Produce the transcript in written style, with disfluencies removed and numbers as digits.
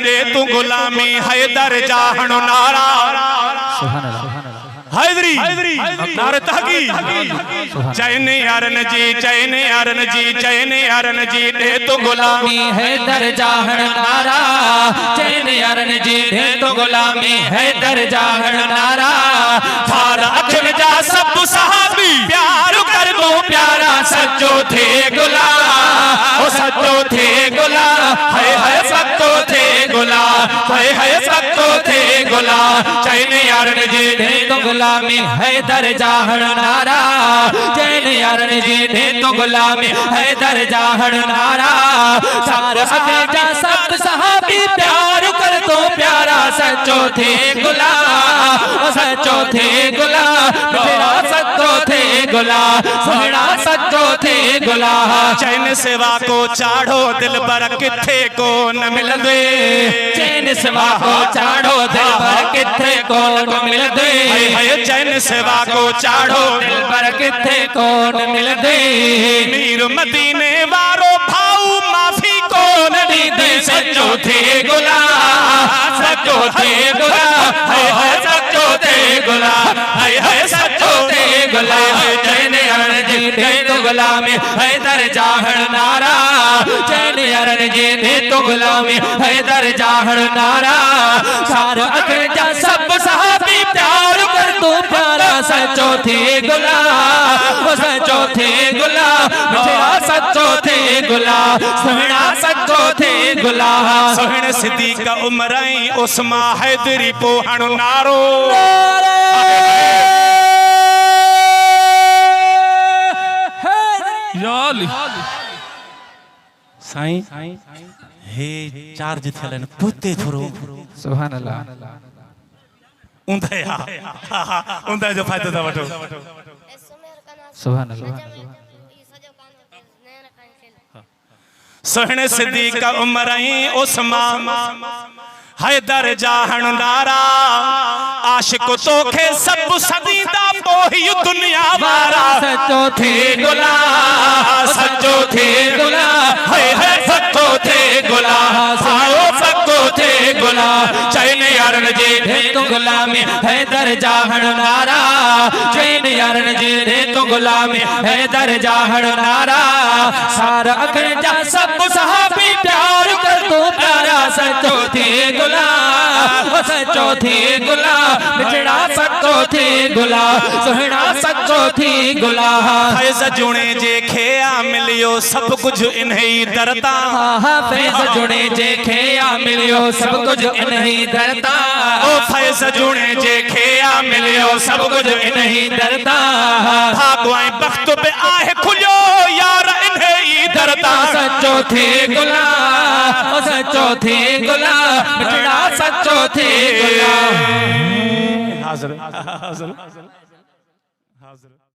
दे तू गुलामी हैदर जाहण नारा हैदरी नारे तहकी चैन यारन जी चैन यारन जी चैन यारन जी दे तू गुलामी हैदर जाहण नारा चैन यारन जी दे तो गुलामी हैदर जाहण नारा थारा अखिल जा सब सहाबी प्यार कर दो प्यारा सच्चो थे गुलाम ओ सच्चो थे गुलाम है सच्चो थे गुलाम है सच्चो थे गुलाम चैन यारन जी दे तो गुलामी हैदर जाहण नारा चैन यारन जी दे तो गुलामी हैदर जाहण नारा सारे जा सब सहाबी प्यार कर दो प्यारा सच्चो थे गुलाम सच्चो थे गुलाम सच्चो थे गुलाम सोहना सच्चो थे गुलाम चैन सेवा को चाढ़ो दिल पर किथे को न मिलदे चैन सेवा को चाढ़ो दिल पर किथे को न मिलदे चैन सेवा को चाढ़ो दिल पर किथे को न मिलदे मीर मदीने वारो भाऊ माफी को न दे सच्चो थे गुलाम सच्चो थे गुलाम है सच्चो थे गुलाम है सच्चो थे गुलाम चैन यारन जी दे तो गुलामी हैदर जाहण नारा चैन यारन जी दे तो गुलामी हैदर जाहण नारा सार अखजा सब सहाबी प्यार कर तू प्यारा सच्चो थे गुलाम सच्चो थे गुलाम सच्चो थे गुलाम सोहना सच्चो थे गुलाम सोहण सिद्दीक उमराई उस्मा हैदरी पोहण नारो साईं हे चार्ज थियलन पुते थोरो सुभान अल्लाह उंदा जो फायदो था वठो सुभान अल्लाह सोहण सिद्दीक उमराई उस्मा हैदर जाहण नारा आशिक तोखे सब सदीदा पोही दुनिया वारा सच्चो थे गुलाम सच्चो थे गुलाम है सच्चो थे गुलाम आओ सच्चो थे गुलाम चैन यारन जी दे तो गुलामी हैदर जाहण नारा चैन यारन जी दे तो गुलामी हैदर जाहण नारा सारा अखजा सब सहाबी प्यार कर तू प्यारा सच्चो थे गुलाम सच्चो थे गुलाम बिछड़ा सच्चो थे गुलाम सोहना सच्चो थे गुलाम फैज़ जुणे जे खेया मिलियो सब कुछ इन्हीं दरता फैज़ जुणे जे खेया मिलियो सब कुछ इन्हीं दरता ओ फैज़ जुणे जे खेया मिलियो सब कुछ इन्हीं दरता भागवाई बख्त पे आहे खुलियो यार इन्हीं दरता सच्चो थे गुलाम सच्चो थे गुलाम बिछड़ा सच्चो थे गुलाम हाज़िर हाज़िर हाज़िर